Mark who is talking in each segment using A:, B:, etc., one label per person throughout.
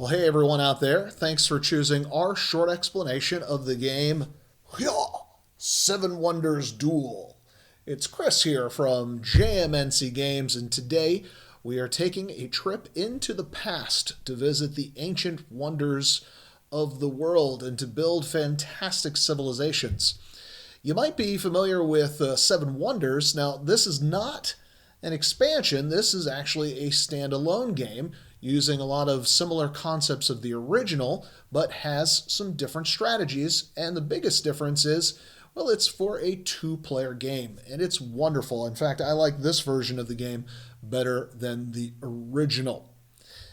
A: Well, hey everyone out there. Thanks for choosing our short explanation of the game Seven Wonders Duel. It's Chris here from JMNC Games, and today we are taking a trip into the past to visit the ancient wonders of the world and to build fantastic civilizations. You might be familiar with Seven Wonders. Now, this is not an expansion. This is actually a standalone game using a lot of similar concepts of the original, but has some different strategies. And the biggest difference is, well, it's for a two-player game, and it's wonderful. In fact, I like this version of the game better than the original.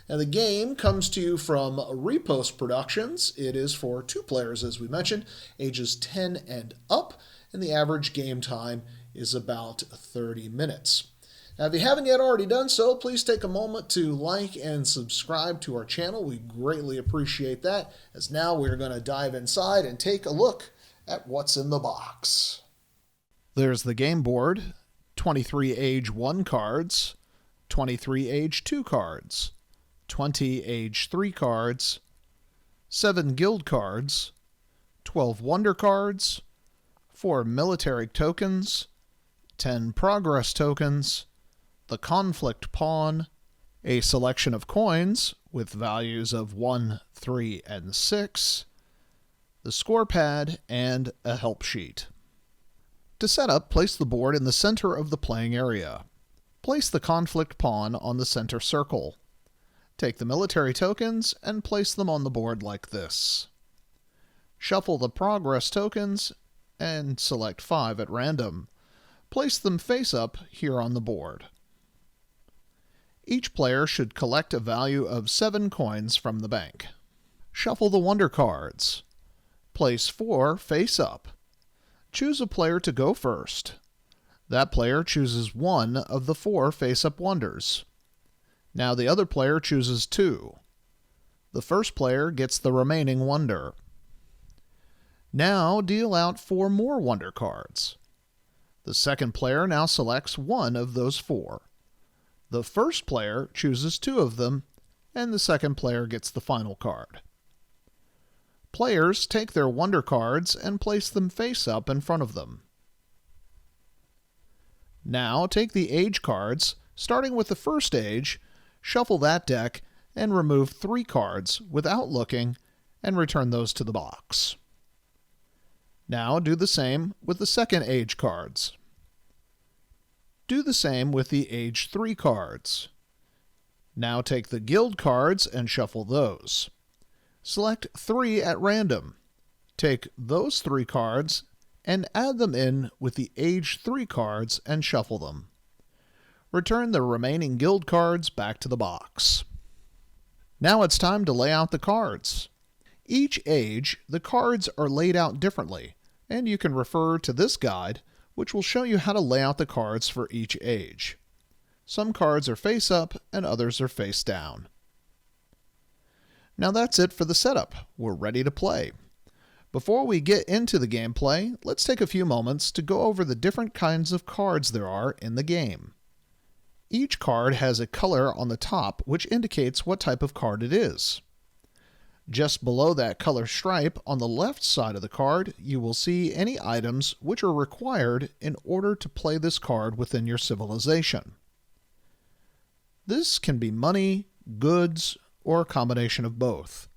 A: And the game comes to you from Repost Productions. It is for two players, as we mentioned, ages 10 and up, and the average game time is about 30 minutes. Now, if you haven't yet already done so, please take a moment to like and subscribe to our channel. We greatly appreciate that, as now we're going to dive inside and take a look at what's in the box. There's the game board, 23 Age 1 cards, 23 Age 2 cards, 20 Age 3 cards, 7 Guild cards, 12 Wonder cards, 4 Military tokens, 10 Progress tokens, the Conflict Pawn, a selection of coins with values of 1, 3, and 6, the score pad, and a help sheet. To set up, place the board in the center of the playing area. Place the Conflict Pawn on the center circle. Take the military tokens and place them on the board like this. Shuffle the Progress tokens and select 5 at random. Place them face up here on the board. Each player should collect a value of 7 coins from the bank. Shuffle the Wonder cards. Place 4 face up. Choose a player to go first. That player chooses 1 of the 4 face-up wonders. Now the other player chooses 2. The first player gets the remaining wonder. Now deal out 4 more wonder cards. The second player now selects 1 of those 4. The first player chooses 2 of them, and the second player gets the final card. Players take their wonder cards and place them face up in front of them. Now take the age cards, starting with the first age, shuffle that deck, and remove 3 cards without looking, and return those to the box. Now do the same with the second age cards. Do the same with the Age 3 cards. Now take the Guild cards and shuffle those. Select 3 at random. Take those 3 cards and add them in with the Age 3 cards and shuffle them. Return the remaining Guild cards back to the box. Now it's time to lay out the cards. Each age, the cards are laid out differently, and you can refer to this guide, which will show you how to lay out the cards for each age. Some cards are face up and others are face down. Now that's it for the setup. We're ready to play. Before we get into the gameplay, let's take a few moments to go over the different kinds of cards there are in the game. Each card has a color on the top which indicates what type of card it is. Just below that color stripe on the left side of the card, you will see any items which are required in order to play this card within your civilization. This can be money, goods, or a combination of both.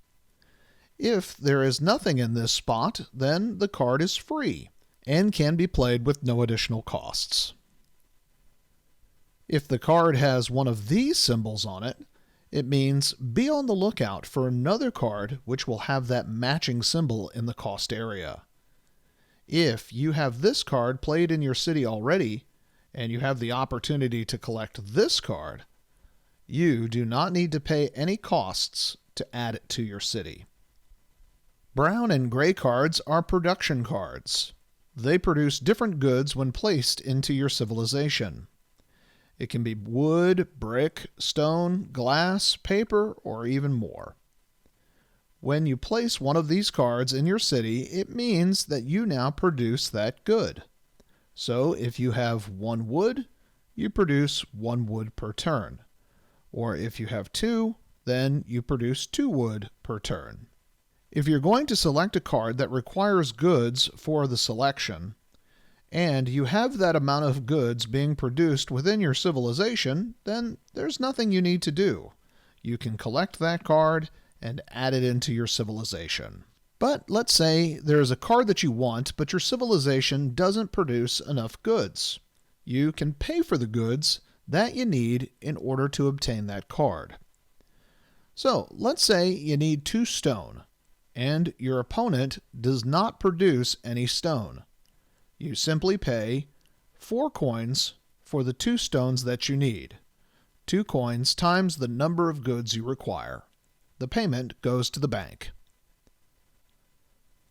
A: If there is nothing in this spot, then the card is free and can be played with no additional costs. If the card has one of these symbols on it, it means be on the lookout for another card which will have that matching symbol in the cost area. If you have this card played in your city already, and you have the opportunity to collect this card, you do not need to pay any costs to add it to your city. Brown and gray cards are production cards. They produce different goods when placed into your civilization. It can be wood, brick, stone, glass, paper, or even more. When you place one of these cards in your city, it means that you now produce that good. So if you have 1 wood, you produce 1 wood per turn. Or if you have 2, then you produce 2 wood per turn. If you're going to select a card that requires goods for the selection, and you have that amount of goods being produced within your civilization, then there's nothing you need to do. You can collect that card and add it into your civilization. But let's say there's a card that you want, but your civilization doesn't produce enough goods. You can pay for the goods that you need in order to obtain that card. So let's say you need 2 stone, and your opponent does not produce any stone. You simply pay 4 coins for the 2 stones that you need. 2 coins times the number of goods you require. The payment goes to the bank.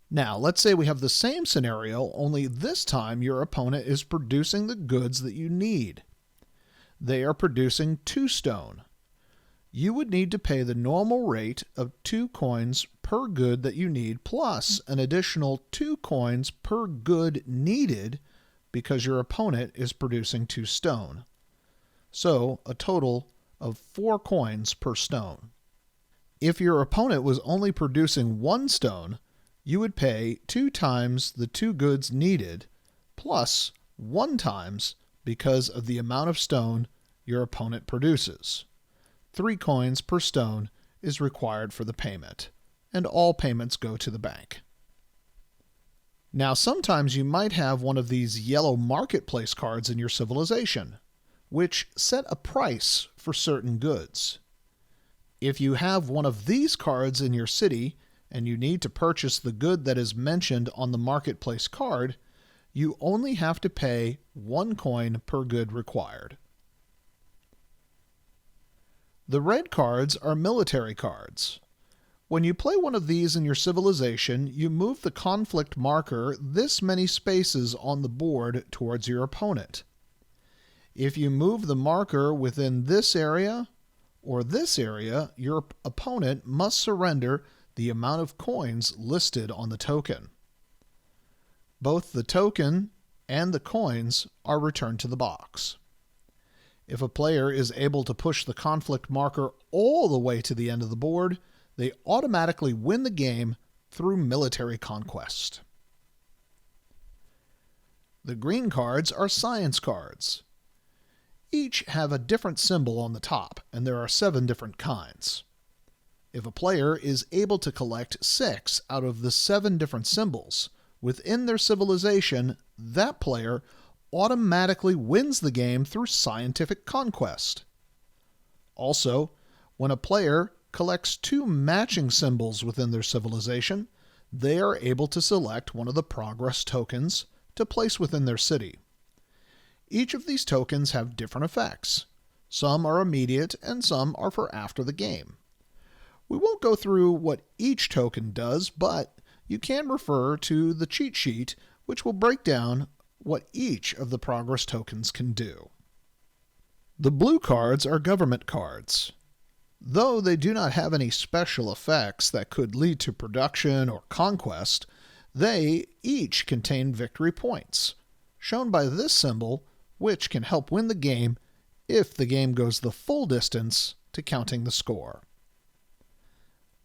A: Now, let's say we have the same scenario, only this time your opponent is producing the goods that you need. They are producing 2 stone. You would need to pay the normal rate of 2 coins per good that you need, plus an additional 2 coins per good needed because your opponent is producing 2 stone. So, a total of 4 coins per stone. If your opponent was only producing 1 stone, you would pay 2 times the 2 goods needed, plus 1 times because of the amount of stone your opponent produces. 3 coins per stone is required for the payment, and all payments go to the bank. Now, sometimes you might have one of these yellow marketplace cards in your civilization, which set a price for certain goods. If you have one of these cards in your city and you need to purchase the good that is mentioned on the marketplace card, you only have to pay 1 coin per good required. The red cards are military cards. When you play one of these in your civilization, you move the conflict marker this many spaces on the board towards your opponent. If you move the marker within this area or this area, your opponent must surrender the amount of coins listed on the token. Both the token and the coins are returned to the box. If a player is able to push the conflict marker all the way to the end of the board, they automatically win the game through military conquest. The green cards are science cards. Each have a different symbol on the top, and there are 7 different kinds. If a player is able to collect 6 out of the 7 different symbols within their civilization, that player automatically wins the game through scientific conquest. Also, when a player collects 2 matching symbols within their civilization, they are able to select one of the progress tokens to place within their city. Each of these tokens have different effects. Some are immediate and some are for after the game. We won't go through what each token does, but you can refer to the cheat sheet, which will break down what each of the progress tokens can do. The blue cards are government cards. Though they do not have any special effects that could lead to production or conquest, they each contain victory points, shown by this symbol, which can help win the game if the game goes the full distance to counting the score.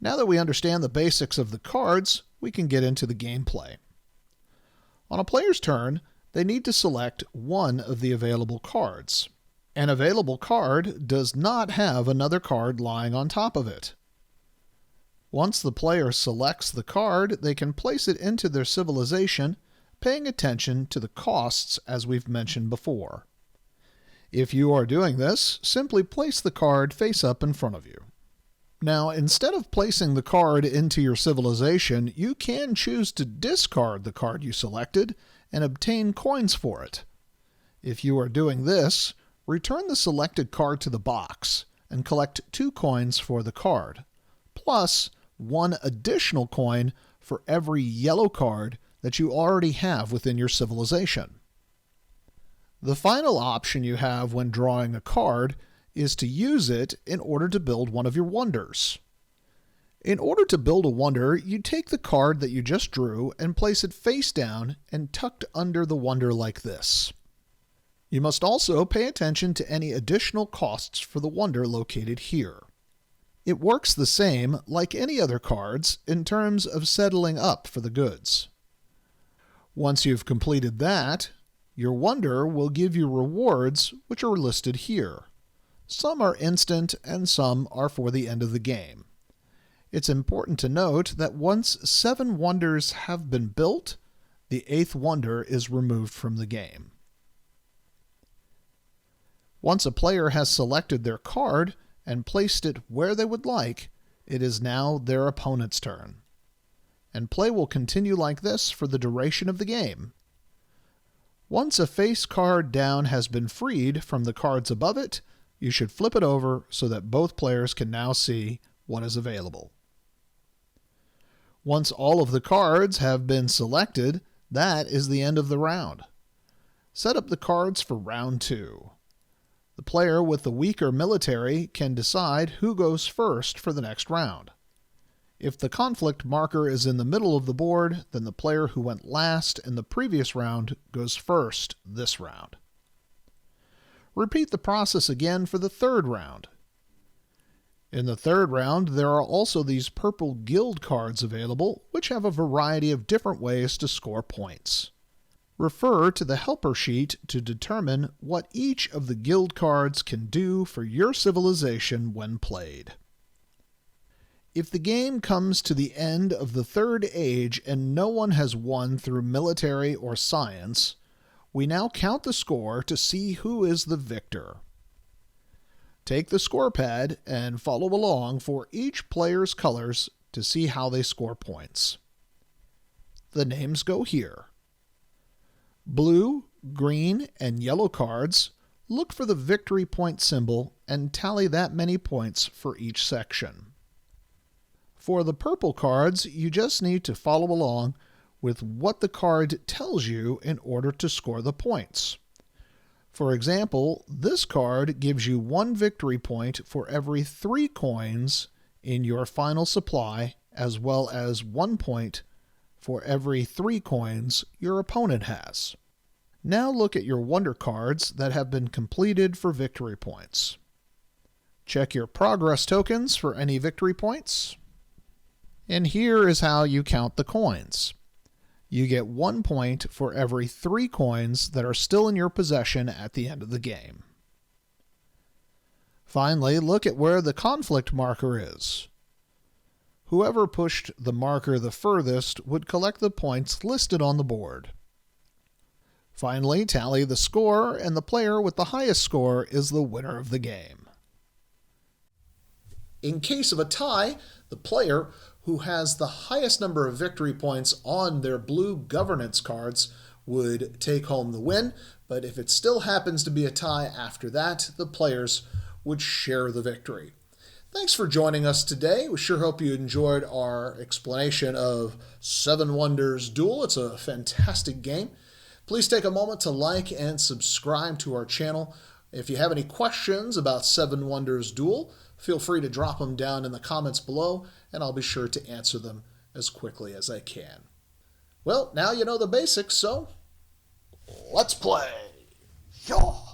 A: Now that we understand the basics of the cards, we can get into the gameplay. On a player's turn, they need to select one of the available cards. An available card does not have another card lying on top of it. Once the player selects the card, they can place it into their civilization, paying attention to the costs as we've mentioned before. If you are doing this, simply place the card face up in front of you. Now, instead of placing the card into your civilization, you can choose to discard the card you selected and obtain coins for it. If you are doing this, return the selected card to the box and collect 2 coins for the card, plus 1 additional coin for every yellow card that you already have within your civilization. The final option you have when drawing a card is to use it in order to build one of your wonders. In order to build a wonder, you take the card that you just drew and place it face down and tucked under the wonder like this. You must also pay attention to any additional costs for the wonder located here. It works the same like any other cards in terms of settling up for the goods. Once you've completed that, your Wonder will give you rewards which are listed here. Some are instant and some are for the end of the game. It's important to note that once 7 Wonders have been built, the 8th Wonder is removed from the game. Once a player has selected their card and placed it where they would like, it is now their opponent's turn. And play will continue like this for the duration of the game. Once a face card down has been freed from the cards above it, you should flip it over so that both players can now see what is available. Once all of the cards have been selected, that is the end of the round. Set up the cards for round 2. The player with the weaker military can decide who goes first for the next round. If the conflict marker is in the middle of the board, then the player who went last in the previous round goes first this round. Repeat the process again for the 3rd round. In the 3rd round, there are also these purple guild cards available, which have a variety of different ways to score points. Refer to the helper sheet to determine what each of the guild cards can do for your civilization when played. If the game comes to the end of the 3rd age and no one has won through military or science, we now count the score to see who is the victor. Take the score pad and follow along for each player's colors to see how they score points. The names go here. Blue, green, and yellow cards, look for the victory point symbol and tally that many points for each section. For the purple cards, you just need to follow along with what the card tells you in order to score the points. For example, this card gives you 1 victory point for every 3 coins in your final supply, as well as 1 point for every 3 coins your opponent has. Now look at your Wonder cards that have been completed for victory points. Check your progress tokens for any victory points. And here is how you count the coins. You get 1 point for every 3 coins that are still in your possession at the end of the game. Finally, look at where the conflict marker is. Whoever pushed the marker the furthest would collect the points listed on the board. Finally, tally the score, and the player with the highest score is the winner of the game. In case of a tie, the player who has the highest number of victory points on their blue governance cards would take home the win, but if it still happens to be a tie after that, the players would share the victory. Thanks for joining us today. We sure hope you enjoyed our explanation of 7 Wonders Duel. It's a fantastic game. Please take a moment to like and subscribe to our channel. If you have any questions about 7 Wonders Duel, feel free to drop them down in the comments below, and I'll be sure to answer them as quickly as I can. Well, now you know the basics, so let's play! Yaw!